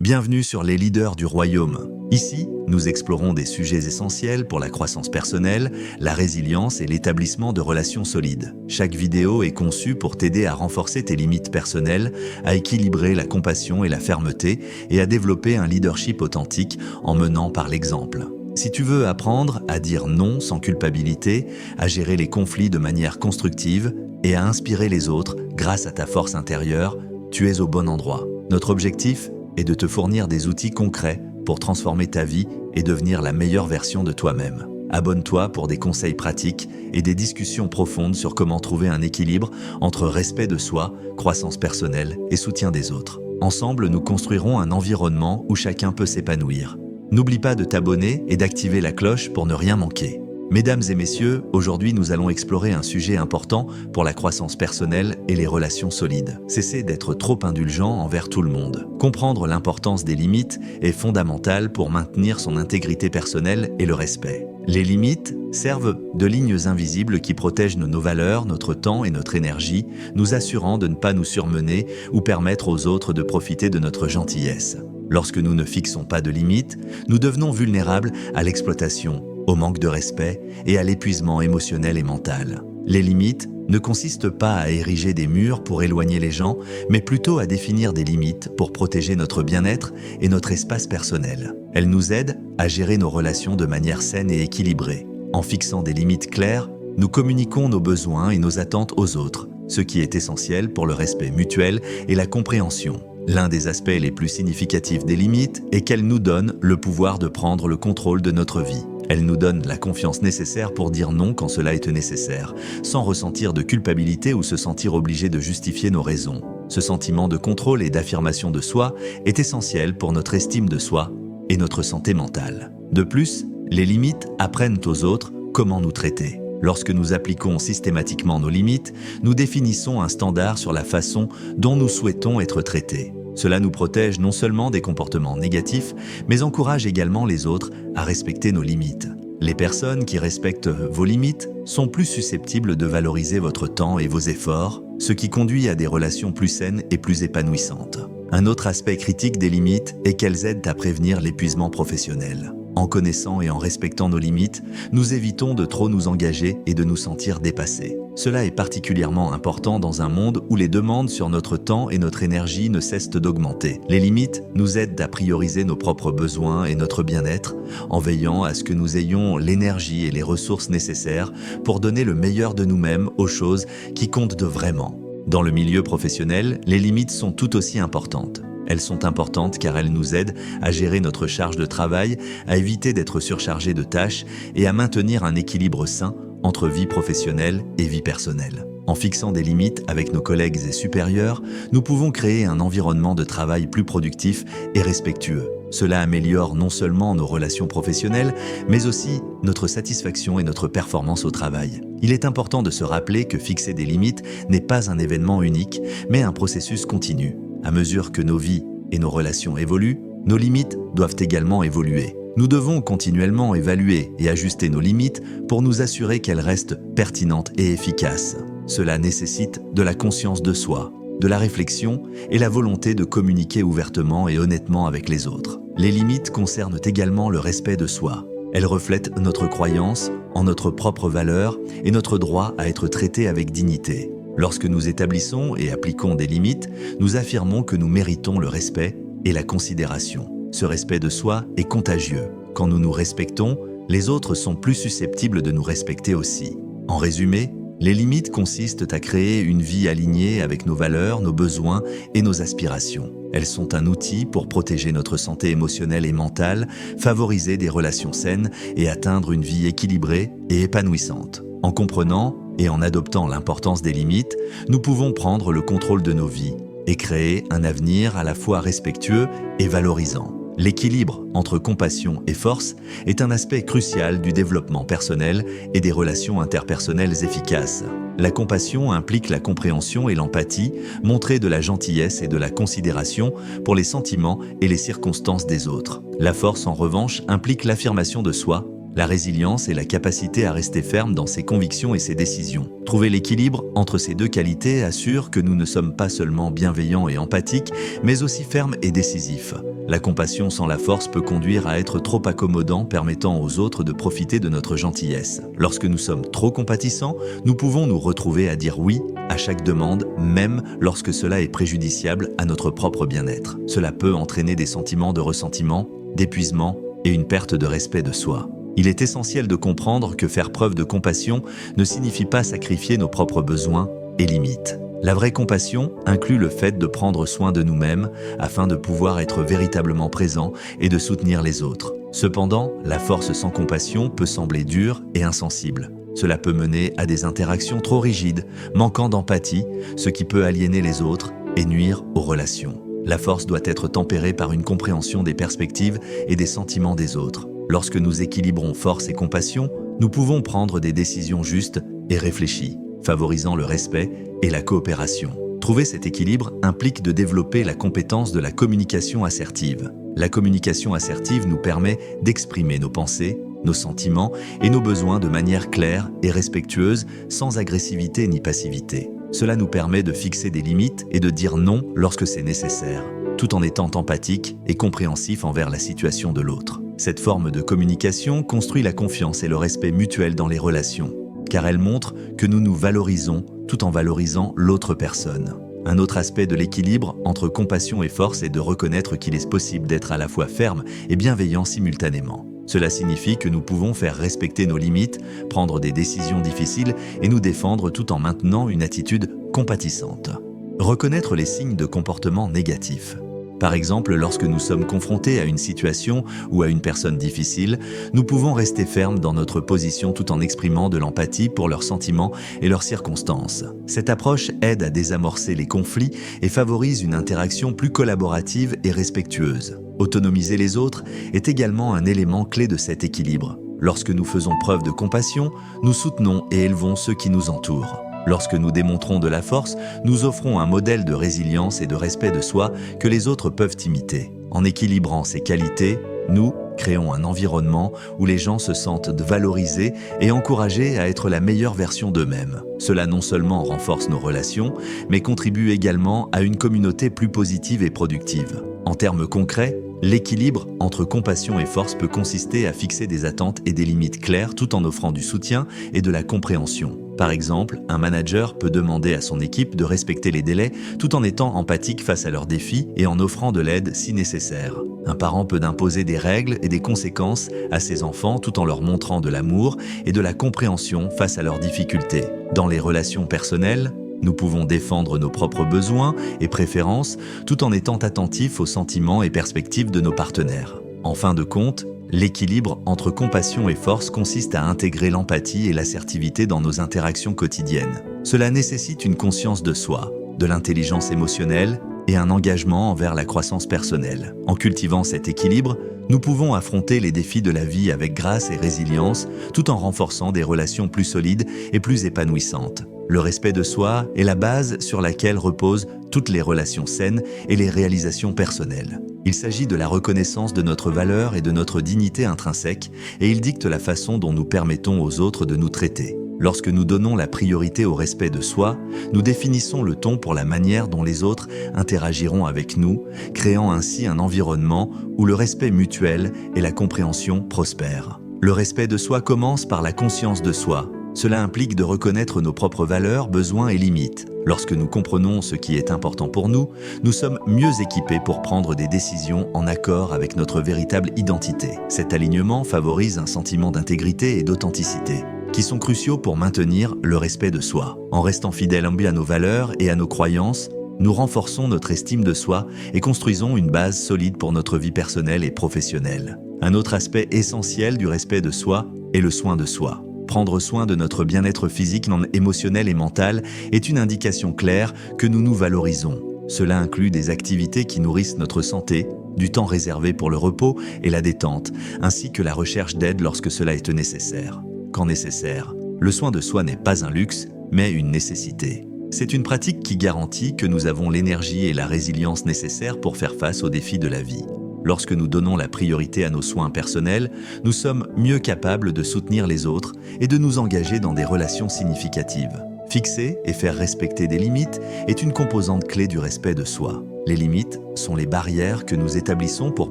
Bienvenue sur les leaders du royaume. Ici, nous explorons des sujets essentiels pour la croissance personnelle, la résilience et l'établissement de relations solides. Chaque vidéo est conçue pour t'aider à renforcer tes limites personnelles, à équilibrer la compassion et la fermeté et à développer un leadership authentique en menant par l'exemple. Si tu veux apprendre à dire non sans culpabilité, à gérer les conflits de manière constructive et à inspirer les autres grâce à ta force intérieure, tu es au bon endroit. Notre objectif est de te fournir des outils concrets pour transformer ta vie et devenir la meilleure version de toi-même. Abonne-toi pour des conseils pratiques et des discussions profondes sur comment trouver un équilibre entre respect de soi, croissance personnelle et soutien des autres. Ensemble, nous construirons un environnement où chacun peut s'épanouir. N'oublie pas de t'abonner et d'activer la cloche pour ne rien manquer. Mesdames et messieurs, aujourd'hui nous allons explorer un sujet important pour la croissance personnelle et les relations solides. Cessez d'être trop indulgent envers tout le monde. Comprendre l'importance des limites est fondamental pour maintenir son intégrité personnelle et le respect. Les limites servent de lignes invisibles qui protègent nos valeurs, notre temps et notre énergie, nous assurant de ne pas nous surmener ou permettre aux autres de profiter de notre gentillesse. Lorsque nous ne fixons pas de limites, nous devenons vulnérables à l'exploitation, au manque de respect et à l'épuisement émotionnel et mental. Les limites ne consistent pas à ériger des murs pour éloigner les gens, mais plutôt à définir des limites pour protéger notre bien-être et notre espace personnel. Elles nous aident à gérer nos relations de manière saine et équilibrée. En fixant des limites claires, nous communiquons nos besoins et nos attentes aux autres, ce qui est essentiel pour le respect mutuel et la compréhension. L'un des aspects les plus significatifs des limites est qu'elles nous donnent le pouvoir de prendre le contrôle de notre vie. Elles nous donnent la confiance nécessaire pour dire non quand cela est nécessaire, sans ressentir de culpabilité ou se sentir obligé de justifier nos raisons. Ce sentiment de contrôle et d'affirmation de soi est essentiel pour notre estime de soi et notre santé mentale. De plus, les limites apprennent aux autres comment nous traiter. Lorsque nous appliquons systématiquement nos limites, nous définissons un standard sur la façon dont nous souhaitons être traités. Cela nous protège non seulement des comportements négatifs, mais encourage également les autres à respecter nos limites. Les personnes qui respectent vos limites sont plus susceptibles de valoriser votre temps et vos efforts, ce qui conduit à des relations plus saines et plus épanouissantes. Un autre aspect critique des limites est qu'elles aident à prévenir l'épuisement professionnel. En connaissant et en respectant nos limites, nous évitons de trop nous engager et de nous sentir dépassés. Cela est particulièrement important dans un monde où les demandes sur notre temps et notre énergie ne cessent d'augmenter. Les limites nous aident à prioriser nos propres besoins et notre bien-être, en veillant à ce que nous ayons l'énergie et les ressources nécessaires pour donner le meilleur de nous-mêmes aux choses qui comptent de vraiment. Dans le milieu professionnel, les limites sont tout aussi importantes. Elles sont importantes car elles nous aident à gérer notre charge de travail, à éviter d'être surchargés de tâches et à maintenir un équilibre sain entre vie professionnelle et vie personnelle. En fixant des limites avec nos collègues et supérieurs, nous pouvons créer un environnement de travail plus productif et respectueux. Cela améliore non seulement nos relations professionnelles, mais aussi notre satisfaction et notre performance au travail. Il est important de se rappeler que fixer des limites n'est pas un événement unique, mais un processus continu. À mesure que nos vies et nos relations évoluent, nos limites doivent également évoluer. Nous devons continuellement évaluer et ajuster nos limites pour nous assurer qu'elles restent pertinentes et efficaces. Cela nécessite de la conscience de soi, de la réflexion et la volonté de communiquer ouvertement et honnêtement avec les autres. Les limites concernent également le respect de soi. Elles reflètent notre croyance en notre propre valeur et notre droit à être traité avec dignité. Lorsque nous établissons et appliquons des limites, nous affirmons que nous méritons le respect et la considération. Ce respect de soi est contagieux. Quand nous nous respectons, les autres sont plus susceptibles de nous respecter aussi. En résumé, les limites consistent à créer une vie alignée avec nos valeurs, nos besoins et nos aspirations. Elles sont un outil pour protéger notre santé émotionnelle et mentale, favoriser des relations saines et atteindre une vie équilibrée et épanouissante. En comprenant et en adoptant l'importance des limites, nous pouvons prendre le contrôle de nos vies et créer un avenir à la fois respectueux et valorisant. L'équilibre entre compassion et force est un aspect crucial du développement personnel et des relations interpersonnelles efficaces. La compassion implique la compréhension et l'empathie, montrer de la gentillesse et de la considération pour les sentiments et les circonstances des autres. La force, en revanche, implique l'affirmation de soi, La résilience est la capacité à rester ferme dans ses convictions et ses décisions. Trouver l'équilibre entre ces deux qualités assure que nous ne sommes pas seulement bienveillants et empathiques, mais aussi fermes et décisifs. La compassion sans la force peut conduire à être trop accommodant, permettant aux autres de profiter de notre gentillesse. Lorsque nous sommes trop compatissants, nous pouvons nous retrouver à dire oui à chaque demande, même lorsque cela est préjudiciable à notre propre bien-être. Cela peut entraîner des sentiments de ressentiment, d'épuisement et une perte de respect de soi. Il est essentiel de comprendre que faire preuve de compassion ne signifie pas sacrifier nos propres besoins et limites. La vraie compassion inclut le fait de prendre soin de nous-mêmes afin de pouvoir être véritablement présent et de soutenir les autres. Cependant, la force sans compassion peut sembler dure et insensible. Cela peut mener à des interactions trop rigides, manquant d'empathie, ce qui peut aliéner les autres et nuire aux relations. La force doit être tempérée par une compréhension des perspectives et des sentiments des autres. Lorsque nous équilibrons force et compassion, nous pouvons prendre des décisions justes et réfléchies, favorisant le respect et la coopération. Trouver cet équilibre implique de développer la compétence de la communication assertive. La communication assertive nous permet d'exprimer nos pensées, nos sentiments et nos besoins de manière claire et respectueuse, sans agressivité ni passivité. Cela nous permet de fixer des limites et de dire non lorsque c'est nécessaire, tout en étant empathique et compréhensif envers la situation de l'autre. Cette forme de communication construit la confiance et le respect mutuel dans les relations, car elle montre que nous nous valorisons tout en valorisant l'autre personne. Un autre aspect de l'équilibre entre compassion et force est de reconnaître qu'il est possible d'être à la fois ferme et bienveillant simultanément. Cela signifie que nous pouvons faire respecter nos limites, prendre des décisions difficiles et nous défendre tout en maintenant une attitude compatissante. Reconnaître les signes de comportement négatif. Par exemple, lorsque nous sommes confrontés à une situation ou à une personne difficile, nous pouvons rester fermes dans notre position tout en exprimant de l'empathie pour leurs sentiments et leurs circonstances. Cette approche aide à désamorcer les conflits et favorise une interaction plus collaborative et respectueuse. Autonomiser les autres est également un élément clé de cet équilibre. Lorsque nous faisons preuve de compassion, nous soutenons et élevons ceux qui nous entourent. Lorsque nous démontrons de la force, nous offrons un modèle de résilience et de respect de soi que les autres peuvent imiter. En équilibrant ces qualités, nous créons un environnement où les gens se sentent valorisés et encouragés à être la meilleure version d'eux-mêmes. Cela non seulement renforce nos relations, mais contribue également à une communauté plus positive et productive. En termes concrets, l'équilibre entre compassion et force peut consister à fixer des attentes et des limites claires tout en offrant du soutien et de la compréhension. Par exemple, un manager peut demander à son équipe de respecter les délais tout en étant empathique face à leurs défis et en offrant de l'aide si nécessaire. Un parent peut imposer des règles et des conséquences à ses enfants tout en leur montrant de l'amour et de la compréhension face à leurs difficultés. Dans les relations personnelles, nous pouvons défendre nos propres besoins et préférences tout en étant attentifs aux sentiments et perspectives de nos partenaires. En fin de compte, l'équilibre entre compassion et force consiste à intégrer l'empathie et l'assertivité dans nos interactions quotidiennes. Cela nécessite une conscience de soi, de l'intelligence émotionnelle et un engagement envers la croissance personnelle. En cultivant cet équilibre, nous pouvons affronter les défis de la vie avec grâce et résilience, tout en renforçant des relations plus solides et plus épanouissantes. Le respect de soi est la base sur laquelle reposent toutes les relations saines et les réalisations personnelles. Il s'agit de la reconnaissance de notre valeur et de notre dignité intrinsèque, et il dicte la façon dont nous permettons aux autres de nous traiter. Lorsque nous donnons la priorité au respect de soi, nous définissons le ton pour la manière dont les autres interagiront avec nous, créant ainsi un environnement où le respect mutuel et la compréhension prospèrent. Le respect de soi commence par la conscience de soi. Cela implique de reconnaître nos propres valeurs, besoins et limites. Lorsque nous comprenons ce qui est important pour nous, nous sommes mieux équipés pour prendre des décisions en accord avec notre véritable identité. Cet alignement favorise un sentiment d'intégrité et d'authenticité, qui sont cruciaux pour maintenir le respect de soi. En restant fidèles à nos valeurs et à nos croyances, nous renforçons notre estime de soi et construisons une base solide pour notre vie personnelle et professionnelle. Un autre aspect essentiel du respect de soi est le soin de soi. Prendre soin de notre bien-être physique, émotionnel et mental est une indication claire que nous nous valorisons. Cela inclut des activités qui nourrissent notre santé, du temps réservé pour le repos et la détente, ainsi que la recherche d'aide lorsque cela est nécessaire. Quand nécessaire, le soin de soi n'est pas un luxe, mais une nécessité. C'est une pratique qui garantit que nous avons l'énergie et la résilience nécessaires pour faire face aux défis de la vie. Lorsque nous donnons la priorité à nos soins personnels, nous sommes mieux capables de soutenir les autres et de nous engager dans des relations significatives. Fixer et faire respecter des limites est une composante clé du respect de soi. Les limites sont les barrières que nous établissons pour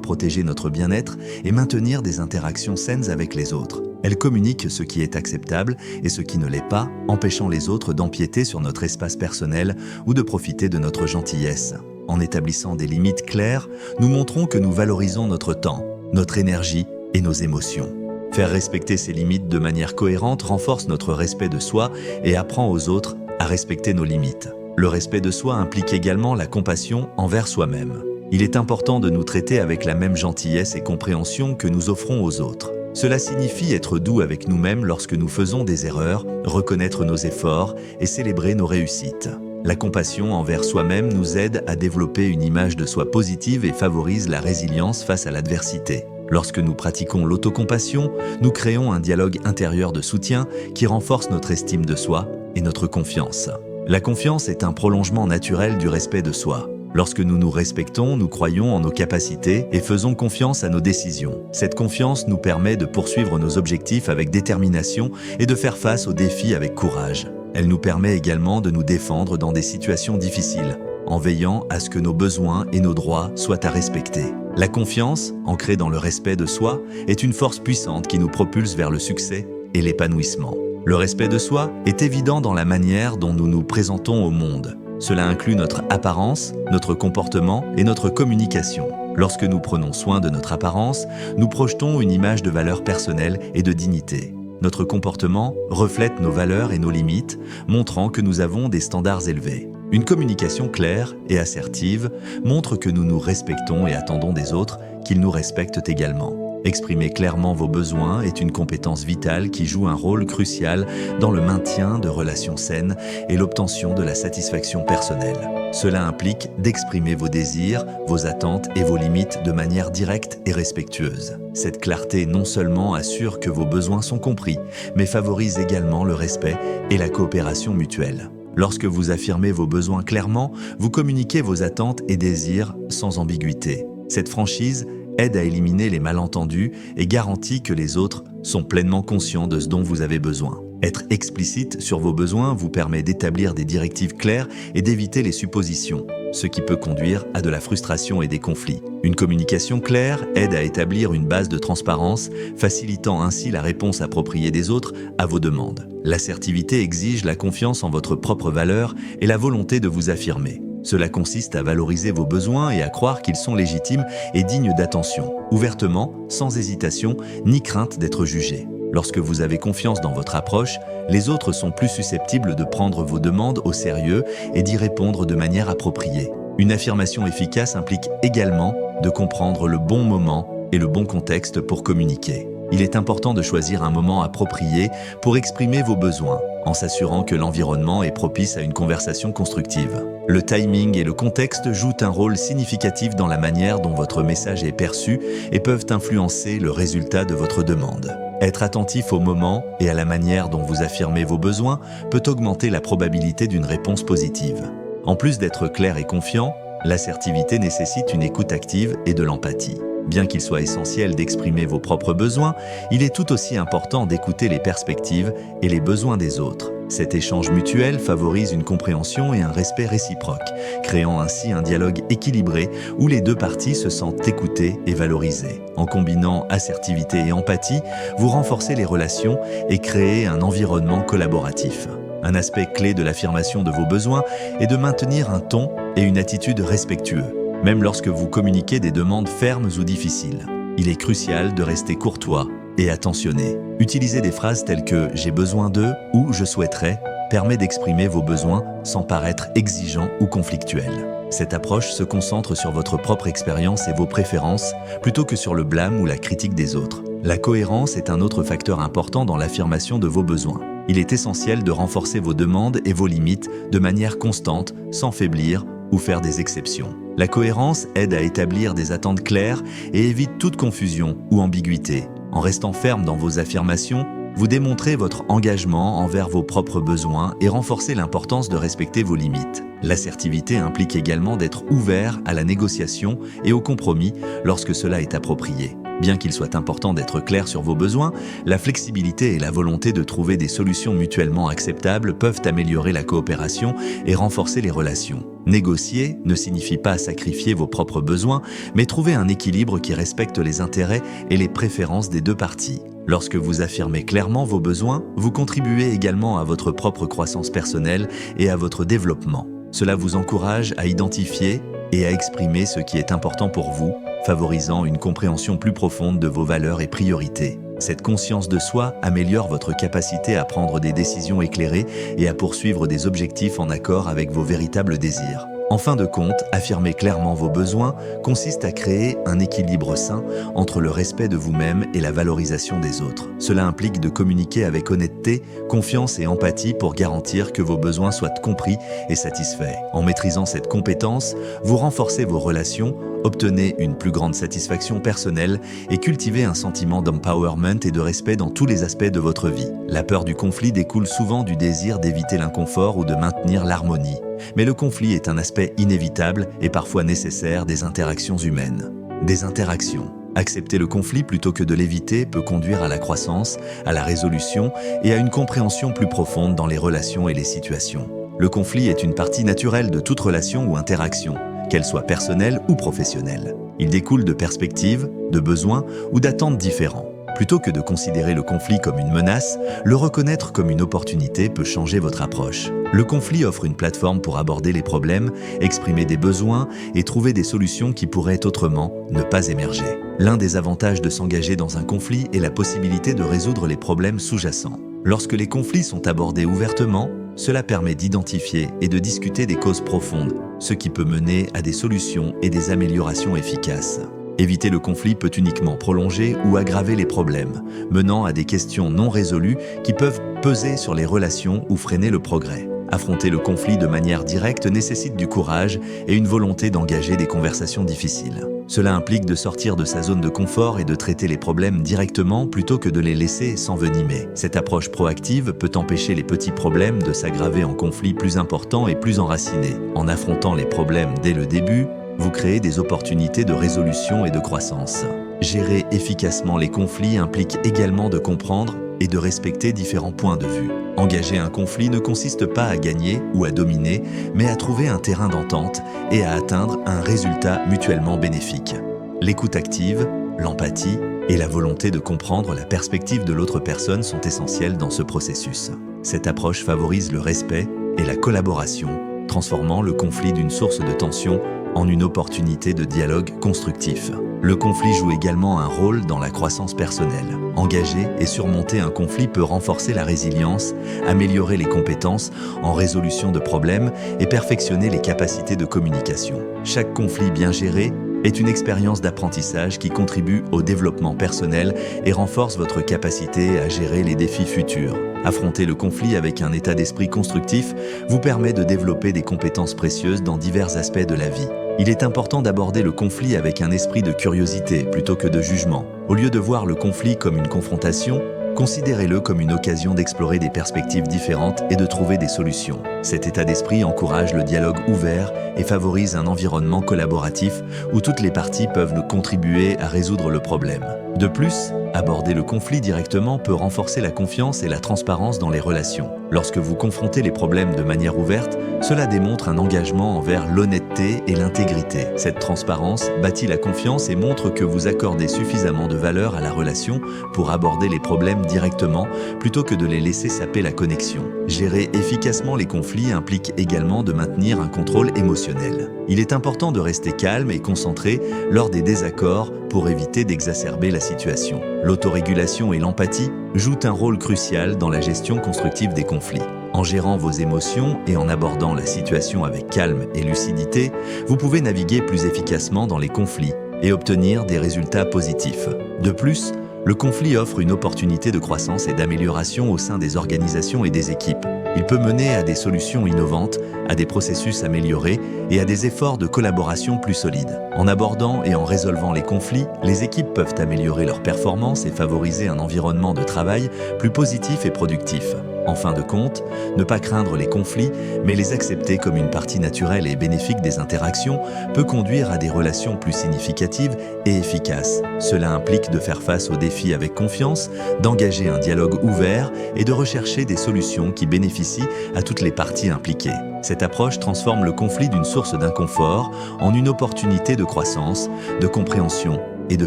protéger notre bien-être et maintenir des interactions saines avec les autres. Elles communiquent ce qui est acceptable et ce qui ne l'est pas, empêchant les autres d'empiéter sur notre espace personnel ou de profiter de notre gentillesse. En établissant des limites claires, nous montrons que nous valorisons notre temps, notre énergie et nos émotions. Faire respecter ces limites de manière cohérente renforce notre respect de soi et apprend aux autres à respecter nos limites. Le respect de soi implique également la compassion envers soi-même. Il est important de nous traiter avec la même gentillesse et compréhension que nous offrons aux autres. Cela signifie être doux avec nous-mêmes lorsque nous faisons des erreurs, reconnaître nos efforts et célébrer nos réussites. La compassion envers soi-même nous aide à développer une image de soi positive et favorise la résilience face à l'adversité. Lorsque nous pratiquons l'autocompassion, nous créons un dialogue intérieur de soutien qui renforce notre estime de soi et notre confiance. La confiance est un prolongement naturel du respect de soi. Lorsque nous nous respectons, nous croyons en nos capacités et faisons confiance à nos décisions. Cette confiance nous permet de poursuivre nos objectifs avec détermination et de faire face aux défis avec courage. Elle nous permet également de nous défendre dans des situations difficiles, en veillant à ce que nos besoins et nos droits soient à respecter. La confiance, ancrée dans le respect de soi, est une force puissante qui nous propulse vers le succès et l'épanouissement. Le respect de soi est évident dans la manière dont nous nous présentons au monde. Cela inclut notre apparence, notre comportement et notre communication. Lorsque nous prenons soin de notre apparence, nous projetons une image de valeur personnelle et de dignité. Notre comportement reflète nos valeurs et nos limites, montrant que nous avons des standards élevés. Une communication claire et assertive montre que nous nous respectons et attendons des autres qu'ils nous respectent également. Exprimer clairement vos besoins est une compétence vitale qui joue un rôle crucial dans le maintien de relations saines et l'obtention de la satisfaction personnelle. Cela implique d'exprimer vos désirs, vos attentes et vos limites de manière directe et respectueuse. Cette clarté non seulement assure que vos besoins sont compris, mais favorise également le respect et la coopération mutuelle. Lorsque vous affirmez vos besoins clairement, vous communiquez vos attentes et désirs sans ambiguïté. Cette franchise aide à éliminer les malentendus et garantit que les autres sont pleinement conscients de ce dont vous avez besoin. Être explicite sur vos besoins vous permet d'établir des directives claires et d'éviter les suppositions, ce qui peut conduire à de la frustration et des conflits. Une communication claire aide à établir une base de transparence, facilitant ainsi la réponse appropriée des autres à vos demandes. L'assertivité exige la confiance en votre propre valeur et la volonté de vous affirmer. Cela consiste à valoriser vos besoins et à croire qu'ils sont légitimes et dignes d'attention, ouvertement, sans hésitation, ni crainte d'être jugés. Lorsque vous avez confiance dans votre approche, les autres sont plus susceptibles de prendre vos demandes au sérieux et d'y répondre de manière appropriée. Une affirmation efficace implique également de comprendre le bon moment et le bon contexte pour communiquer. Il est important de choisir un moment approprié pour exprimer vos besoins, en s'assurant que l'environnement est propice à une conversation constructive. Le timing et le contexte jouent un rôle significatif dans la manière dont votre message est perçu et peuvent influencer le résultat de votre demande. Être attentif au moment et à la manière dont vous affirmez vos besoins peut augmenter la probabilité d'une réponse positive. En plus d'être clair et confiant, l'assertivité nécessite une écoute active et de l'empathie. Bien qu'il soit essentiel d'exprimer vos propres besoins, il est tout aussi important d'écouter les perspectives et les besoins des autres. Cet échange mutuel favorise une compréhension et un respect réciproque, créant ainsi un dialogue équilibré où les deux parties se sentent écoutées et valorisées. En combinant assertivité et empathie, vous renforcez les relations et créez un environnement collaboratif. Un aspect clé de l'affirmation de vos besoins est de maintenir un ton et une attitude respectueux, même lorsque vous communiquez des demandes fermes ou difficiles. Il est crucial de rester courtois et attentionné. Utiliser des phrases telles que « j'ai besoin de » ou « je souhaiterais » permet d'exprimer vos besoins sans paraître exigeant ou conflictuel. Cette approche se concentre sur votre propre expérience et vos préférences plutôt que sur le blâme ou la critique des autres. La cohérence est un autre facteur important dans l'affirmation de vos besoins. Il est essentiel de renforcer vos demandes et vos limites de manière constante, sans faiblir ou faire des exceptions. La cohérence aide à établir des attentes claires et évite toute confusion ou ambiguïté. En restant ferme dans vos affirmations, vous démontrez votre engagement envers vos propres besoins et renforcez l'importance de respecter vos limites. L'assertivité implique également d'être ouvert à la négociation et au compromis lorsque cela est approprié. Bien qu'il soit important d'être clair sur vos besoins, la flexibilité et la volonté de trouver des solutions mutuellement acceptables peuvent améliorer la coopération et renforcer les relations. Négocier ne signifie pas sacrifier vos propres besoins, mais trouver un équilibre qui respecte les intérêts et les préférences des deux parties. Lorsque vous affirmez clairement vos besoins, vous contribuez également à votre propre croissance personnelle et à votre développement. Cela vous encourage à identifier et à exprimer ce qui est important pour vous, favorisant une compréhension plus profonde de vos valeurs et priorités. Cette conscience de soi améliore votre capacité à prendre des décisions éclairées et à poursuivre des objectifs en accord avec vos véritables désirs. En fin de compte, affirmer clairement vos besoins consiste à créer un équilibre sain entre le respect de vous-même et la valorisation des autres. Cela implique de communiquer avec honnêteté, confiance et empathie pour garantir que vos besoins soient compris et satisfaits. En maîtrisant cette compétence, vous renforcez vos relations, obtenez une plus grande satisfaction personnelle et cultivez un sentiment d'empowerment et de respect dans tous les aspects de votre vie. La peur du conflit découle souvent du désir d'éviter l'inconfort ou de maintenir l'harmonie. Mais le conflit est un aspect inévitable et parfois nécessaire des interactions humaines. Des interactions. Accepter le conflit plutôt que de l'éviter peut conduire à la croissance, à la résolution et à une compréhension plus profonde dans les relations et les situations. Le conflit est une partie naturelle de toute relation ou interaction, qu'elle soit personnelle ou professionnelle. Il découle de perspectives, de besoins ou d'attentes différents. Plutôt que de considérer le conflit comme une menace, le reconnaître comme une opportunité peut changer votre approche. Le conflit offre une plateforme pour aborder les problèmes, exprimer des besoins et trouver des solutions qui pourraient autrement ne pas émerger. L'un des avantages de s'engager dans un conflit est la possibilité de résoudre les problèmes sous-jacents. Lorsque les conflits sont abordés ouvertement, cela permet d'identifier et de discuter des causes profondes, ce qui peut mener à des solutions et des améliorations efficaces. Éviter le conflit peut uniquement prolonger ou aggraver les problèmes, menant à des questions non résolues qui peuvent peser sur les relations ou freiner le progrès. Affronter le conflit de manière directe nécessite du courage et une volonté d'engager des conversations difficiles. Cela implique de sortir de sa zone de confort et de traiter les problèmes directement plutôt que de les laisser s'envenimer. Cette approche proactive peut empêcher les petits problèmes de s'aggraver en conflits plus importants et plus enracinés. En affrontant les problèmes dès le début, vous créez des opportunités de résolution et de croissance. Gérer efficacement les conflits implique également de comprendre et de respecter différents points de vue. Engager un conflit ne consiste pas à gagner ou à dominer, mais à trouver un terrain d'entente et à atteindre un résultat mutuellement bénéfique. L'écoute active, l'empathie et la volonté de comprendre la perspective de l'autre personne sont essentielles dans ce processus. Cette approche favorise le respect et la collaboration, transformant le conflit d'une source de tension en une opportunité de dialogue constructif. Le conflit joue également un rôle dans la croissance personnelle. Engager et surmonter un conflit peut renforcer la résilience, améliorer les compétences en résolution de problèmes et perfectionner les capacités de communication. Chaque conflit bien géré est une expérience d'apprentissage qui contribue au développement personnel et renforce votre capacité à gérer les défis futurs. Affronter le conflit avec un état d'esprit constructif vous permet de développer des compétences précieuses dans divers aspects de la vie. Il est important d'aborder le conflit avec un esprit de curiosité plutôt que de jugement. Au lieu de voir le conflit comme une confrontation, considérez-le comme une occasion d'explorer des perspectives différentes et de trouver des solutions. Cet état d'esprit encourage le dialogue ouvert et favorise un environnement collaboratif où toutes les parties peuvent contribuer à résoudre le problème. De plus, aborder le conflit directement peut renforcer la confiance et la transparence dans les relations. Lorsque vous confrontez les problèmes de manière ouverte, cela démontre un engagement envers l'honnêteté et l'intégrité. Cette transparence bâtit la confiance et montre que vous accordez suffisamment de valeur à la relation pour aborder les problèmes directement plutôt que de les laisser saper la connexion. Gérer efficacement les conflits implique également de maintenir un contrôle émotionnel. Il est important de rester calme et concentré lors des désaccords pour éviter d'exacerber la situation. L'autorégulation et l'empathie jouent un rôle crucial dans la gestion constructive des conflits. En gérant vos émotions et en abordant la situation avec calme et lucidité, vous pouvez naviguer plus efficacement dans les conflits et obtenir des résultats positifs. De plus, le conflit offre une opportunité de croissance et d'amélioration au sein des organisations et des équipes. Il peut mener à des solutions innovantes, à des processus améliorés et à des efforts de collaboration plus solides. En abordant et en résolvant les conflits, les équipes peuvent améliorer leurs performances et favoriser un environnement de travail plus positif et productif. En fin de compte, ne pas craindre les conflits, mais les accepter comme une partie naturelle et bénéfique des interactions peut conduire à des relations plus significatives et efficaces. Cela implique de faire face aux défis avec confiance, d'engager un dialogue ouvert et de rechercher des solutions qui bénéficient à toutes les parties impliquées. Cette approche transforme le conflit d'une source d'inconfort en une opportunité de croissance, de compréhension et de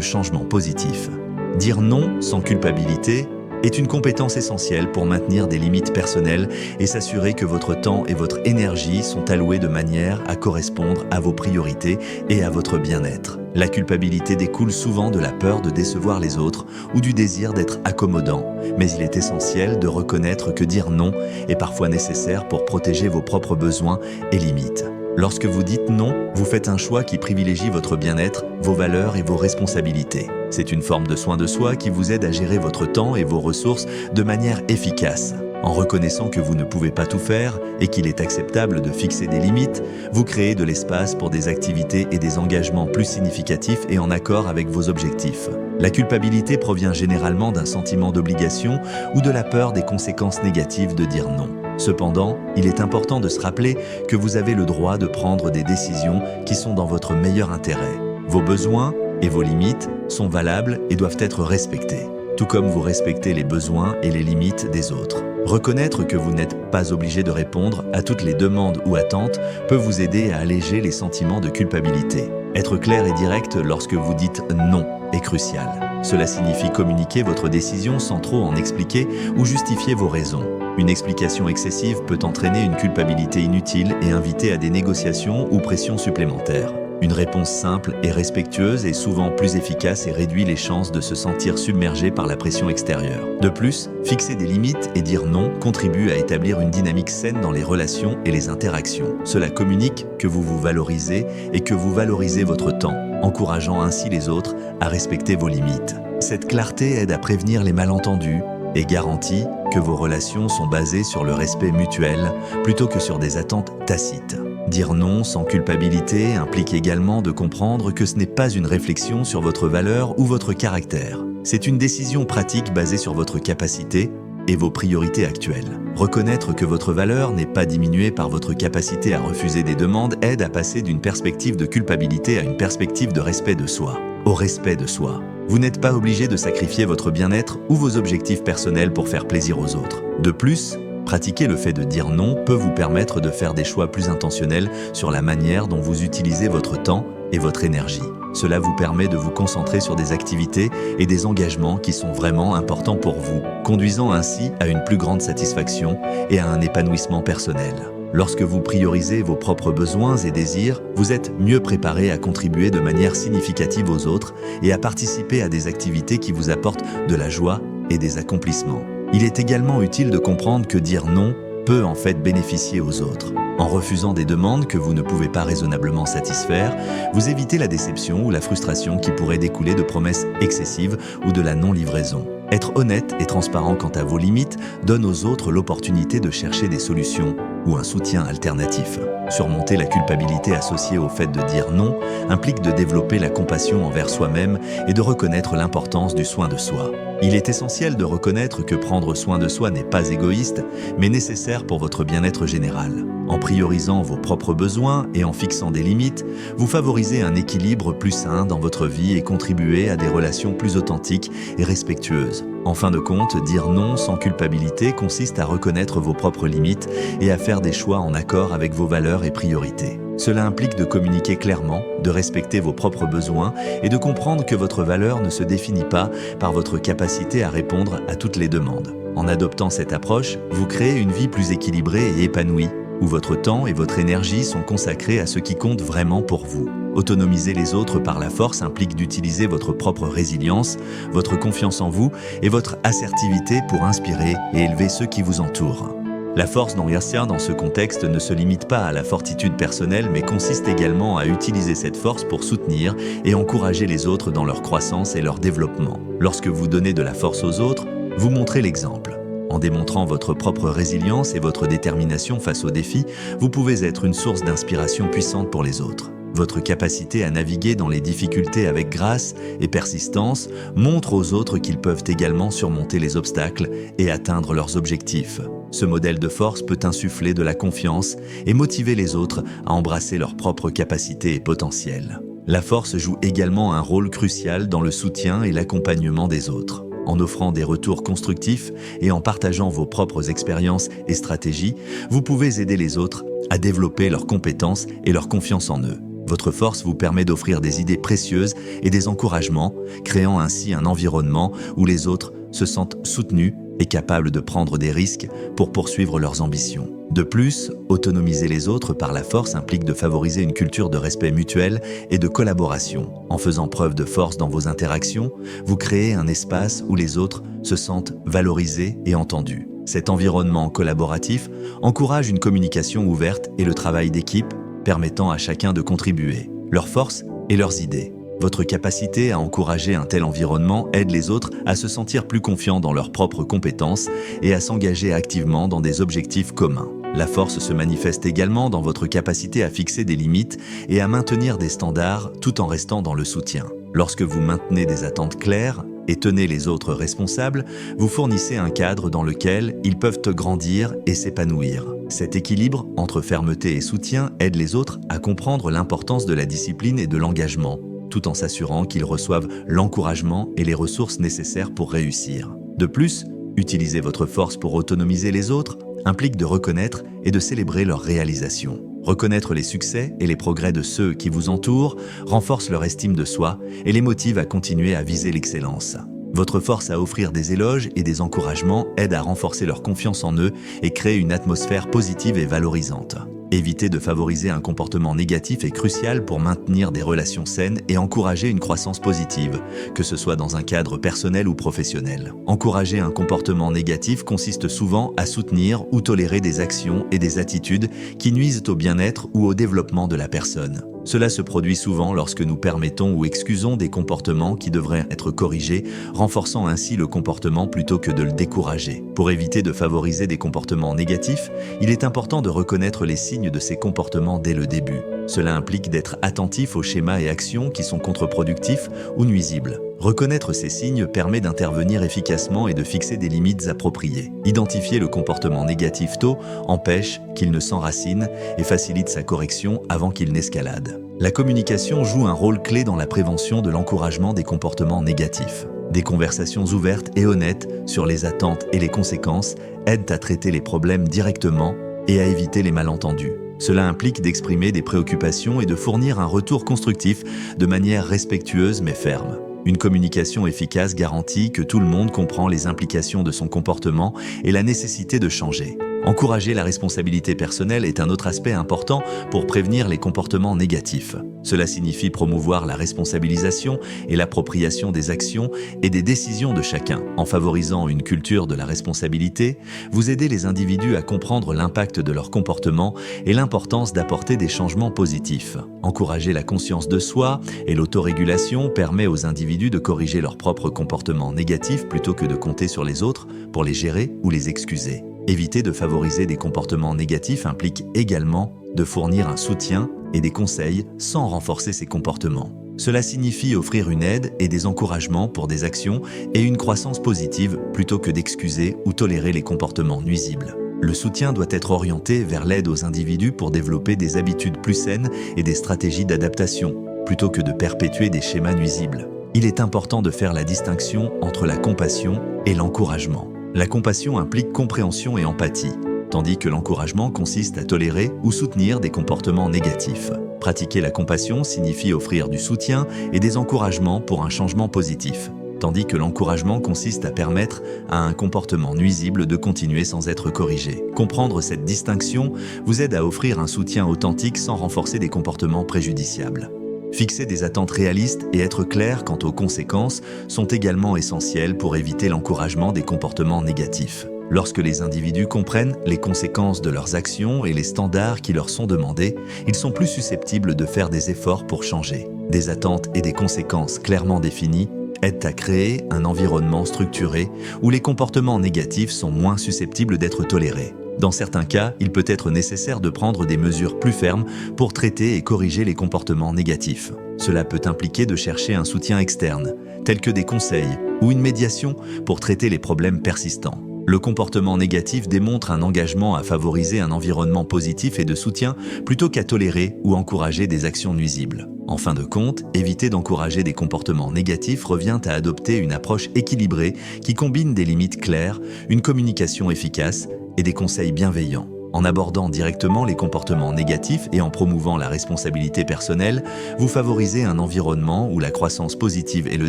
changement positif. Dire non sans culpabilité est une compétence essentielle pour maintenir des limites personnelles et s'assurer que votre temps et votre énergie sont alloués de manière à correspondre à vos priorités et à votre bien-être. La culpabilité découle souvent de la peur de décevoir les autres ou du désir d'être accommodant, mais il est essentiel de reconnaître que dire non est parfois nécessaire pour protéger vos propres besoins et limites. Lorsque vous dites non, vous faites un choix qui privilégie votre bien-être, vos valeurs et vos responsabilités. C'est une forme de soin de soi qui vous aide à gérer votre temps et vos ressources de manière efficace. En reconnaissant que vous ne pouvez pas tout faire et qu'il est acceptable de fixer des limites, vous créez de l'espace pour des activités et des engagements plus significatifs et en accord avec vos objectifs. La culpabilité provient généralement d'un sentiment d'obligation ou de la peur des conséquences négatives de dire non. Cependant, il est important de se rappeler que vous avez le droit de prendre des décisions qui sont dans votre meilleur intérêt. Vos besoins et vos limites sont valables et doivent être respectés, tout comme vous respectez les besoins et les limites des autres. Reconnaître que vous n'êtes pas obligé de répondre à toutes les demandes ou attentes peut vous aider à alléger les sentiments de culpabilité. Être clair et direct lorsque vous dites non est crucial. Cela signifie communiquer votre décision sans trop en expliquer ou justifier vos raisons. Une explication excessive peut entraîner une culpabilité inutile et inviter à des négociations ou pressions supplémentaires. Une réponse simple et respectueuse est souvent plus efficace et réduit les chances de se sentir submergé par la pression extérieure. De plus, fixer des limites et dire non contribue à établir une dynamique saine dans les relations et les interactions. Cela communique que vous vous valorisez et que vous valorisez votre temps, encourageant ainsi les autres à respecter vos limites. Cette clarté aide à prévenir les malentendus et garantit que vos relations sont basées sur le respect mutuel plutôt que sur des attentes tacites. Dire non sans culpabilité implique également de comprendre que ce n'est pas une réflexion sur votre valeur ou votre caractère. C'est une décision pratique basée sur votre capacité et vos priorités actuelles. Reconnaître que votre valeur n'est pas diminuée par votre capacité à refuser des demandes aide à passer d'une perspective de culpabilité à une perspective de respect de soi. Au respect de soi. Vous n'êtes pas obligé de sacrifier votre bien-être ou vos objectifs personnels pour faire plaisir aux autres. De plus, pratiquer le fait de dire non peut vous permettre de faire des choix plus intentionnels sur la manière dont vous utilisez votre temps et votre énergie. Cela vous permet de vous concentrer sur des activités et des engagements qui sont vraiment importants pour vous, conduisant ainsi à une plus grande satisfaction et à un épanouissement personnel. Lorsque vous priorisez vos propres besoins et désirs, vous êtes mieux préparé à contribuer de manière significative aux autres et à participer à des activités qui vous apportent de la joie et des accomplissements. Il est également utile de comprendre que dire non peut en fait bénéficier aux autres. En refusant des demandes que vous ne pouvez pas raisonnablement satisfaire, vous évitez la déception ou la frustration qui pourrait découler de promesses excessives ou de la non-livraison. Être honnête et transparent quant à vos limites donne aux autres l'opportunité de chercher des solutions ou un soutien alternatif. Surmonter la culpabilité associée au fait de dire non implique de développer la compassion envers soi-même et de reconnaître l'importance du soin de soi. Il est essentiel de reconnaître que prendre soin de soi n'est pas égoïste, mais nécessaire pour votre bien-être général. En priorisant vos propres besoins et en fixant des limites, vous favorisez un équilibre plus sain dans votre vie et contribuez à des relations plus authentiques et respectueuses. En fin de compte, dire non sans culpabilité consiste à reconnaître vos propres limites et à faire des choix en accord avec vos valeurs et priorités. Cela implique de communiquer clairement, de respecter vos propres besoins et de comprendre que votre valeur ne se définit pas par votre capacité à répondre à toutes les demandes. En adoptant cette approche, vous créez une vie plus équilibrée et épanouie, où votre temps et votre énergie sont consacrés à ce qui compte vraiment pour vous. Autonomiser les autres par la force implique d'utiliser votre propre résilience, votre confiance en vous et votre assertivité pour inspirer et élever ceux qui vous entourent. La force d'Angyassia dans ce contexte ne se limite pas à la fortitude personnelle mais consiste également à utiliser cette force pour soutenir et encourager les autres dans leur croissance et leur développement. Lorsque vous donnez de la force aux autres, vous montrez l'exemple. En démontrant votre propre résilience et votre détermination face aux défis, vous pouvez être une source d'inspiration puissante pour les autres. Votre capacité à naviguer dans les difficultés avec grâce et persistance montre aux autres qu'ils peuvent également surmonter les obstacles et atteindre leurs objectifs. Ce modèle de force peut insuffler de la confiance et motiver les autres à embrasser leurs propres capacités et potentiels. La force joue également un rôle crucial dans le soutien et l'accompagnement des autres. En offrant des retours constructifs et en partageant vos propres expériences et stratégies, vous pouvez aider les autres à développer leurs compétences et leur confiance en eux. Votre force vous permet d'offrir des idées précieuses et des encouragements, créant ainsi un environnement où les autres se sentent soutenus et capables de prendre des risques pour poursuivre leurs ambitions. De plus, autonomiser les autres par la force implique de favoriser une culture de respect mutuel et de collaboration. En faisant preuve de force dans vos interactions, vous créez un espace où les autres se sentent valorisés et entendus. Cet environnement collaboratif encourage une communication ouverte et le travail d'équipe, permettant à chacun de contribuer leurs forces et leurs idées. Votre capacité à encourager un tel environnement aide les autres à se sentir plus confiants dans leurs propres compétences et à s'engager activement dans des objectifs communs. La force se manifeste également dans votre capacité à fixer des limites et à maintenir des standards tout en restant dans le soutien. Lorsque vous maintenez des attentes claires et tenez les autres responsables, vous fournissez un cadre dans lequel ils peuvent grandir et s'épanouir. Cet équilibre entre fermeté et soutien aide les autres à comprendre l'importance de la discipline et de l'engagement, tout en s'assurant qu'ils reçoivent l'encouragement et les ressources nécessaires pour réussir. De plus, utiliser votre force pour autonomiser les autres implique de reconnaître et de célébrer leurs réalisations. Reconnaître les succès et les progrès de ceux qui vous entourent renforce leur estime de soi et les motive à continuer à viser l'excellence. Votre force à offrir des éloges et des encouragements aide à renforcer leur confiance en eux et crée une atmosphère positive et valorisante. Éviter de favoriser un comportement négatif est crucial pour maintenir des relations saines et encourager une croissance positive, que ce soit dans un cadre personnel ou professionnel. Encourager un comportement négatif consiste souvent à soutenir ou tolérer des actions et des attitudes qui nuisent au bien-être ou au développement de la personne. Cela se produit souvent lorsque nous permettons ou excusons des comportements qui devraient être corrigés, renforçant ainsi le comportement plutôt que de le décourager. Pour éviter de favoriser des comportements négatifs, il est important de reconnaître les signes de ces comportements dès le début. Cela implique d'être attentif aux schémas et actions qui sont contre-productifs ou nuisibles. Reconnaître ces signes permet d'intervenir efficacement et de fixer des limites appropriées. Identifier le comportement négatif tôt empêche qu'il ne s'enracine et facilite sa correction avant qu'il n'escalade. La communication joue un rôle clé dans la prévention de l'encouragement des comportements négatifs. Des conversations ouvertes et honnêtes sur les attentes et les conséquences aident à traiter les problèmes directement et à éviter les malentendus. Cela implique d'exprimer des préoccupations et de fournir un retour constructif de manière respectueuse mais ferme. Une communication efficace garantit que tout le monde comprend les implications de son comportement et la nécessité de changer. Encourager la responsabilité personnelle est un autre aspect important pour prévenir les comportements négatifs. Cela signifie promouvoir la responsabilisation et l'appropriation des actions et des décisions de chacun. En favorisant une culture de la responsabilité, vous aidez les individus à comprendre l'impact de leur comportement et l'importance d'apporter des changements positifs. Encourager la conscience de soi et l'autorégulation permet aux individus de corriger leurs propres comportements négatifs plutôt que de compter sur les autres pour les gérer ou les excuser. Éviter de favoriser des comportements négatifs implique également de fournir un soutien et des conseils sans renforcer ces comportements. Cela signifie offrir une aide et des encouragements pour des actions et une croissance positive plutôt que d'excuser ou tolérer les comportements nuisibles. Le soutien doit être orienté vers l'aide aux individus pour développer des habitudes plus saines et des stratégies d'adaptation, plutôt que de perpétuer des schémas nuisibles. Il est important de faire la distinction entre la compassion et l'encouragement. La compassion implique compréhension et empathie, tandis que l'encouragement consiste à tolérer ou soutenir des comportements négatifs. Pratiquer la compassion signifie offrir du soutien et des encouragements pour un changement positif, tandis que l'encouragement consiste à permettre à un comportement nuisible de continuer sans être corrigé. Comprendre cette distinction vous aide à offrir un soutien authentique sans renforcer des comportements préjudiciables. Fixer des attentes réalistes et être clair quant aux conséquences sont également essentiels pour éviter l'encouragement des comportements négatifs. Lorsque les individus comprennent les conséquences de leurs actions et les standards qui leur sont demandés, ils sont plus susceptibles de faire des efforts pour changer. Des attentes et des conséquences clairement définies aident à créer un environnement structuré où les comportements négatifs sont moins susceptibles d'être tolérés. Dans certains cas, il peut être nécessaire de prendre des mesures plus fermes pour traiter et corriger les comportements négatifs. Cela peut impliquer de chercher un soutien externe, tel que des conseils ou une médiation pour traiter les problèmes persistants. Le comportement négatif démontre un engagement à favoriser un environnement positif et de soutien plutôt qu'à tolérer ou encourager des actions nuisibles. En fin de compte, éviter d'encourager des comportements négatifs revient à adopter une approche équilibrée qui combine des limites claires, une communication efficace et des conseils bienveillants. En abordant directement les comportements négatifs et en promouvant la responsabilité personnelle, vous favorisez un environnement où la croissance positive et le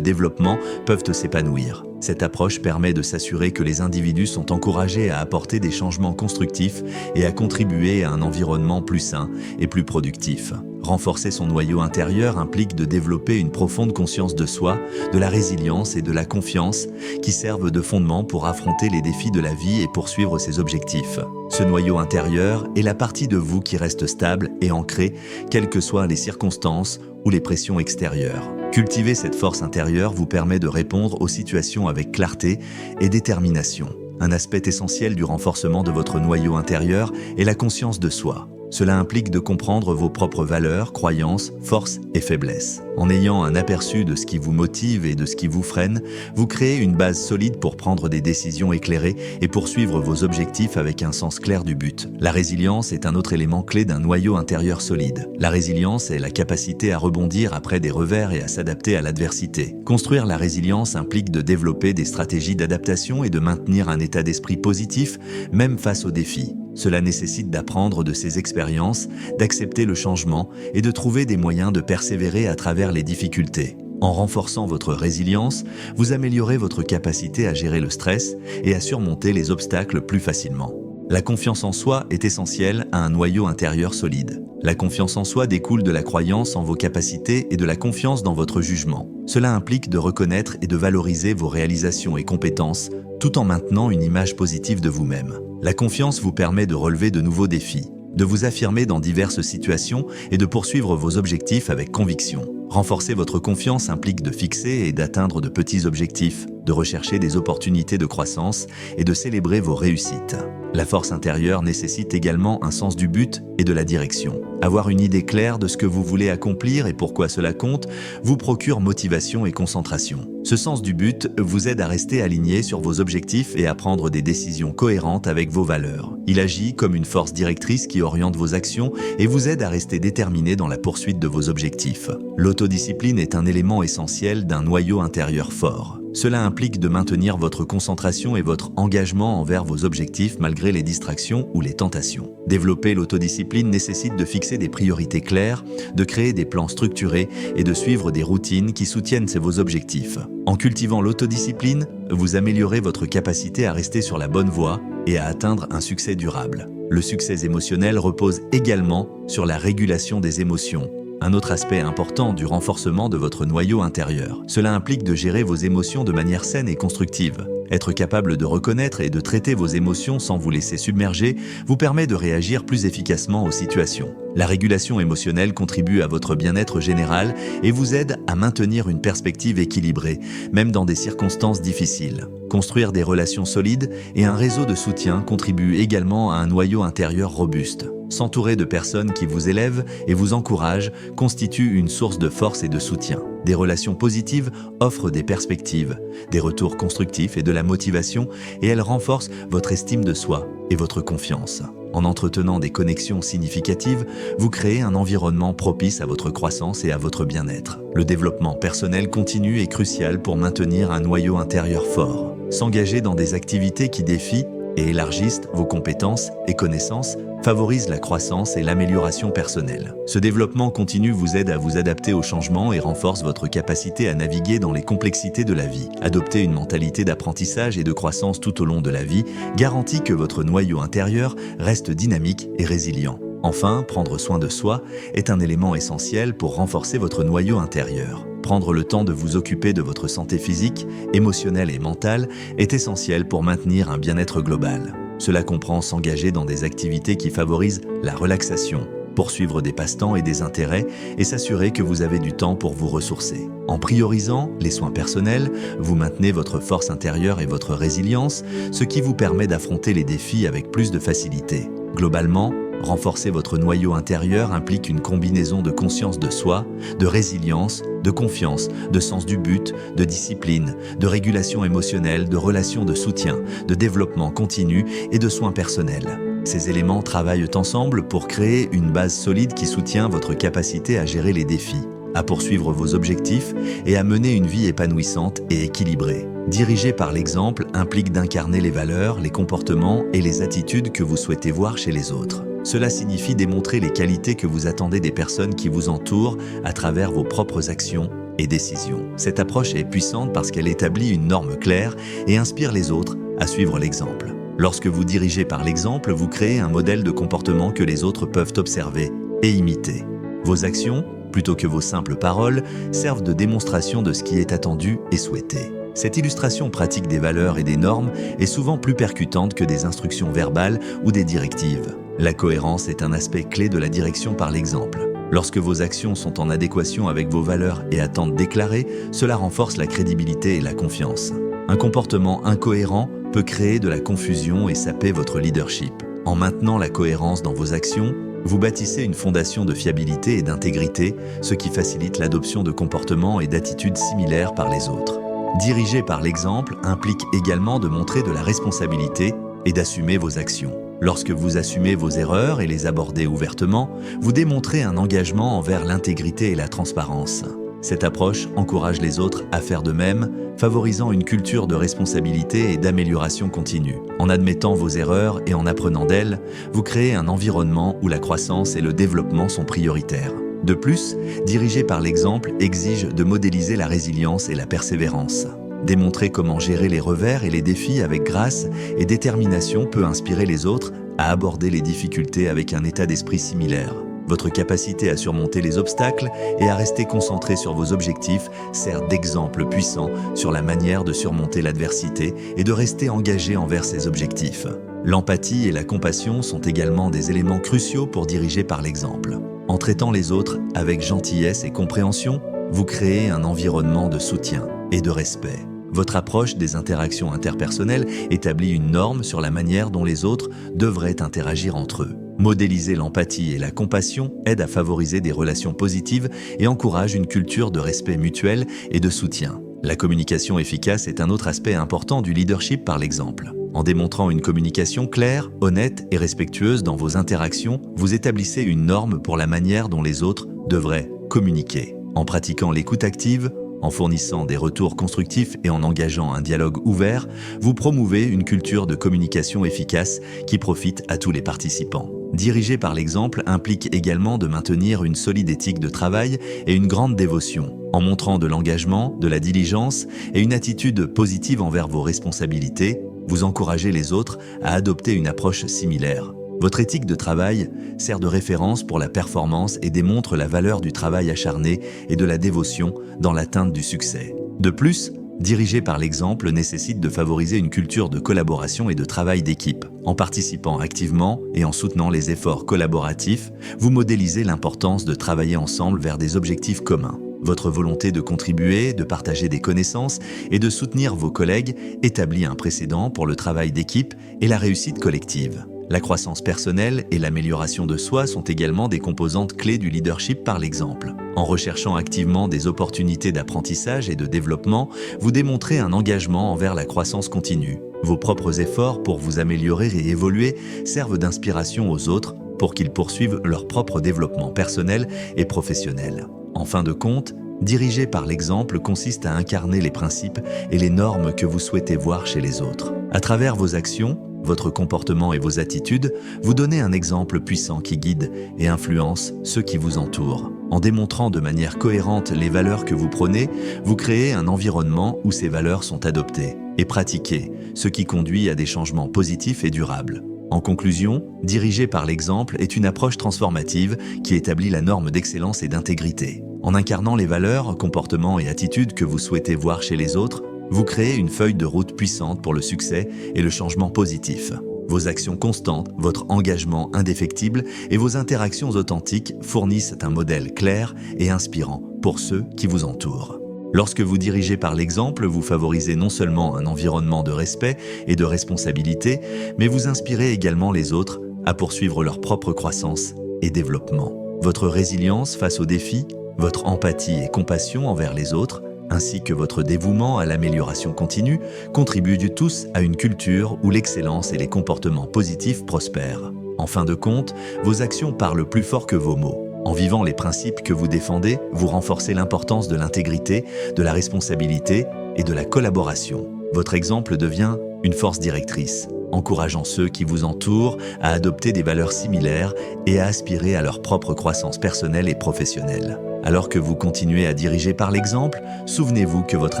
développement peuvent s'épanouir. Cette approche permet de s'assurer que les individus sont encouragés à apporter des changements constructifs et à contribuer à un environnement plus sain et plus productif. Renforcer son noyau intérieur implique de développer une profonde conscience de soi, de la résilience et de la confiance qui servent de fondement pour affronter les défis de la vie et poursuivre ses objectifs. Ce noyau intérieur est la partie de vous qui reste stable et ancrée, quelles que soient les circonstances ou les pressions extérieures. Cultiver cette force intérieure vous permet de répondre aux situations avec clarté et détermination. Un aspect essentiel du renforcement de votre noyau intérieur est la conscience de soi. Cela implique de comprendre vos propres valeurs, croyances, forces et faiblesses. En ayant un aperçu de ce qui vous motive et de ce qui vous freine, vous créez une base solide pour prendre des décisions éclairées et poursuivre vos objectifs avec un sens clair du but. La résilience est un autre élément clé d'un noyau intérieur solide. La résilience est la capacité à rebondir après des revers et à s'adapter à l'adversité. Construire la résilience implique de développer des stratégies d'adaptation et de maintenir un état d'esprit positif, même face aux défis. Cela nécessite d'apprendre de ses expériences, d'accepter le changement et de trouver des moyens de persévérer à travers les difficultés. En renforçant votre résilience, vous améliorez votre capacité à gérer le stress et à surmonter les obstacles plus facilement. La confiance en soi est essentielle à un noyau intérieur solide. La confiance en soi découle de la croyance en vos capacités et de la confiance dans votre jugement. Cela implique de reconnaître et de valoriser vos réalisations et compétences, tout en maintenant une image positive de vous-même. La confiance vous permet de relever de nouveaux défis, de vous affirmer dans diverses situations et de poursuivre vos objectifs avec conviction. Renforcer votre confiance implique de fixer et d'atteindre de petits objectifs, de rechercher des opportunités de croissance et de célébrer vos réussites. La force intérieure nécessite également un sens du but et de la direction. Avoir une idée claire de ce que vous voulez accomplir et pourquoi cela compte vous procure motivation et concentration. Ce sens du but vous aide à rester aligné sur vos objectifs et à prendre des décisions cohérentes avec vos valeurs. Il agit comme une force directrice qui oriente vos actions et vous aide à rester déterminé dans la poursuite de vos objectifs. L'autodiscipline est un élément essentiel d'un noyau intérieur fort. Cela implique de maintenir votre concentration et votre engagement envers vos objectifs malgré les distractions ou les tentations. Développer l'autodiscipline nécessite de fixer des priorités claires, de créer des plans structurés et de suivre des routines qui soutiennent vos objectifs. En cultivant l'autodiscipline, vous améliorez votre capacité à rester sur la bonne voie et à atteindre un succès durable. Le succès émotionnel repose également sur la régulation des émotions. Un autre aspect important du renforcement de votre noyau intérieur. Cela implique de gérer vos émotions de manière saine et constructive. Être capable de reconnaître et de traiter vos émotions sans vous laisser submerger vous permet de réagir plus efficacement aux situations. La régulation émotionnelle contribue à votre bien-être général et vous aide à maintenir une perspective équilibrée, même dans des circonstances difficiles. Construire des relations solides et un réseau de soutien contribue également à un noyau intérieur robuste. S'entourer de personnes qui vous élèvent et vous encouragent constitue une source de force et de soutien. Des relations positives offrent des perspectives, des retours constructifs et de la motivation, et elles renforcent votre estime de soi et votre confiance. En entretenant des connexions significatives, vous créez un environnement propice à votre croissance et à votre bien-être. Le développement personnel continu est crucial pour maintenir un noyau intérieur fort. S'engager dans des activités qui défient et élargissent vos compétences et connaissances favorise la croissance et l'amélioration personnelle. Ce développement continu vous aide à vous adapter aux changements et renforce votre capacité à naviguer dans les complexités de la vie. Adopter une mentalité d'apprentissage et de croissance tout au long de la vie garantit que votre noyau intérieur reste dynamique et résilient. Enfin, prendre soin de soi est un élément essentiel pour renforcer votre noyau intérieur. Prendre le temps de vous occuper de votre santé physique, émotionnelle et mentale est essentiel pour maintenir un bien-être global. Cela comprend s'engager dans des activités qui favorisent la relaxation, poursuivre des passe-temps et des intérêts et s'assurer que vous avez du temps pour vous ressourcer. En priorisant les soins personnels, vous maintenez votre force intérieure et votre résilience, ce qui vous permet d'affronter les défis avec plus de facilité. Globalement, Renforcer votre noyau intérieur implique une combinaison de conscience de soi, de résilience, de confiance, de sens du but, de discipline, de régulation émotionnelle, de relations de soutien, de développement continu et de soins personnels. Ces éléments travaillent ensemble pour créer une base solide qui soutient votre capacité à gérer les défis, à poursuivre vos objectifs et à mener une vie épanouissante et équilibrée. Diriger par l'exemple implique d'incarner les valeurs, les comportements et les attitudes que vous souhaitez voir chez les autres. Cela signifie démontrer les qualités que vous attendez des personnes qui vous entourent à travers vos propres actions et décisions. Cette approche est puissante parce qu'elle établit une norme claire et inspire les autres à suivre l'exemple. Lorsque vous dirigez par l'exemple, vous créez un modèle de comportement que les autres peuvent observer et imiter. Vos actions, plutôt que vos simples paroles, servent de démonstration de ce qui est attendu et souhaité. Cette illustration pratique des valeurs et des normes est souvent plus percutante que des instructions verbales ou des directives. La cohérence est un aspect clé de la direction par l'exemple. Lorsque vos actions sont en adéquation avec vos valeurs et attentes déclarées, cela renforce la crédibilité et la confiance. Un comportement incohérent peut créer de la confusion et saper votre leadership. En maintenant la cohérence dans vos actions, vous bâtissez une fondation de fiabilité et d'intégrité, ce qui facilite l'adoption de comportements et d'attitudes similaires par les autres. Diriger par l'exemple implique également de montrer de la responsabilité et d'assumer vos actions. Lorsque vous assumez vos erreurs et les abordez ouvertement, vous démontrez un engagement envers l'intégrité et la transparence. Cette approche encourage les autres à faire de même, favorisant une culture de responsabilité et d'amélioration continue. En admettant vos erreurs et en apprenant d'elles, vous créez un environnement où la croissance et le développement sont prioritaires. De plus, diriger par l'exemple exige de modéliser la résilience et la persévérance. Démontrer comment gérer les revers et les défis avec grâce et détermination peut inspirer les autres à aborder les difficultés avec un état d'esprit similaire. Votre capacité à surmonter les obstacles et à rester concentré sur vos objectifs sert d'exemple puissant sur la manière de surmonter l'adversité et de rester engagé envers ses objectifs. L'empathie et la compassion sont également des éléments cruciaux pour diriger par l'exemple. En traitant les autres avec gentillesse et compréhension, vous créez un environnement de soutien et de respect. Votre approche des interactions interpersonnelles établit une norme sur la manière dont les autres devraient interagir entre eux. Modéliser l'empathie et la compassion aide à favoriser des relations positives et encourage une culture de respect mutuel et de soutien. La communication efficace est un autre aspect important du leadership par l'exemple. En démontrant une communication claire, honnête et respectueuse dans vos interactions, vous établissez une norme pour la manière dont les autres devraient communiquer. En pratiquant l'écoute active, en fournissant des retours constructifs et en engageant un dialogue ouvert, vous promouvez une culture de communication efficace qui profite à tous les participants. Diriger par l'exemple implique également de maintenir une solide éthique de travail et une grande dévotion, en montrant de l'engagement, de la diligence et une attitude positive envers vos responsabilités. Vous encouragez les autres à adopter une approche similaire. Votre éthique de travail sert de référence pour la performance et démontre la valeur du travail acharné et de la dévotion dans l'atteinte du succès. De plus, diriger par l'exemple nécessite de favoriser une culture de collaboration et de travail d'équipe. En participant activement et en soutenant les efforts collaboratifs, vous modélisez l'importance de travailler ensemble vers des objectifs communs. Votre volonté de contribuer, de partager des connaissances et de soutenir vos collègues établit un précédent pour le travail d'équipe et la réussite collective. La croissance personnelle et l'amélioration de soi sont également des composantes clés du leadership par l'exemple. En recherchant activement des opportunités d'apprentissage et de développement, vous démontrez un engagement envers la croissance continue. Vos propres efforts pour vous améliorer et évoluer servent d'inspiration aux autres pour qu'ils poursuivent leur propre développement personnel et professionnel. En fin de compte, diriger par l'exemple consiste à incarner les principes et les normes que vous souhaitez voir chez les autres. À travers vos actions, votre comportement et vos attitudes, vous donnez un exemple puissant qui guide et influence ceux qui vous entourent. En démontrant de manière cohérente les valeurs que vous prônez, vous créez un environnement où ces valeurs sont adoptées et pratiquées, ce qui conduit à des changements positifs et durables. En conclusion, diriger par l'exemple est une approche transformative qui établit la norme d'excellence et d'intégrité. En incarnant les valeurs, comportements et attitudes que vous souhaitez voir chez les autres, vous créez une feuille de route puissante pour le succès et le changement positif. Vos actions constantes, votre engagement indéfectible et vos interactions authentiques fournissent un modèle clair et inspirant pour ceux qui vous entourent. Lorsque vous dirigez par l'exemple, vous favorisez non seulement un environnement de respect et de responsabilité, mais vous inspirez également les autres à poursuivre leur propre croissance et développement. Votre résilience face aux défis, votre empathie et compassion envers les autres, ainsi que votre dévouement à l'amélioration continue, contribuent tous à une culture où l'excellence et les comportements positifs prospèrent. En fin de compte, vos actions parlent plus fort que vos mots. En vivant les principes que vous défendez, vous renforcez l'importance de l'intégrité, de la responsabilité et de la collaboration. Votre exemple devient une force directrice, encourageant ceux qui vous entourent à adopter des valeurs similaires et à aspirer à leur propre croissance personnelle et professionnelle. Alors que vous continuez à diriger par l'exemple, souvenez-vous que votre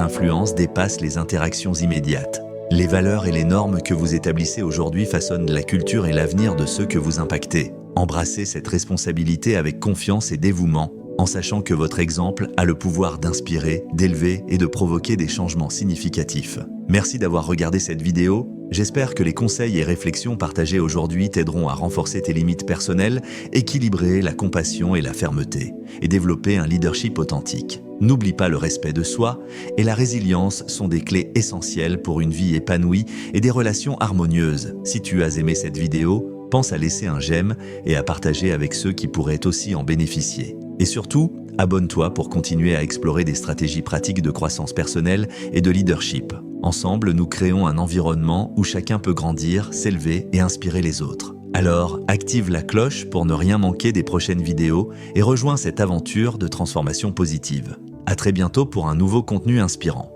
influence dépasse les interactions immédiates. Les valeurs et les normes que vous établissez aujourd'hui façonnent la culture et l'avenir de ceux que vous impactez. Embrassez cette responsabilité avec confiance et dévouement, en sachant que votre exemple a le pouvoir d'inspirer, d'élever et de provoquer des changements significatifs. Merci d'avoir regardé cette vidéo. J'espère que les conseils et réflexions partagés aujourd'hui t'aideront à renforcer tes limites personnelles, équilibrer la compassion et la fermeté, et développer un leadership authentique. N'oublie pas le respect de soi et la résilience sont des clés essentielles pour une vie épanouie et des relations harmonieuses. Si tu as aimé cette vidéo, pense à laisser un j'aime et à partager avec ceux qui pourraient aussi en bénéficier. Et surtout, abonne-toi pour continuer à explorer des stratégies pratiques de croissance personnelle et de leadership. Ensemble, nous créons un environnement où chacun peut grandir, s'élever et inspirer les autres. Alors, active la cloche pour ne rien manquer des prochaines vidéos et rejoins cette aventure de transformation positive. À très bientôt pour un nouveau contenu inspirant.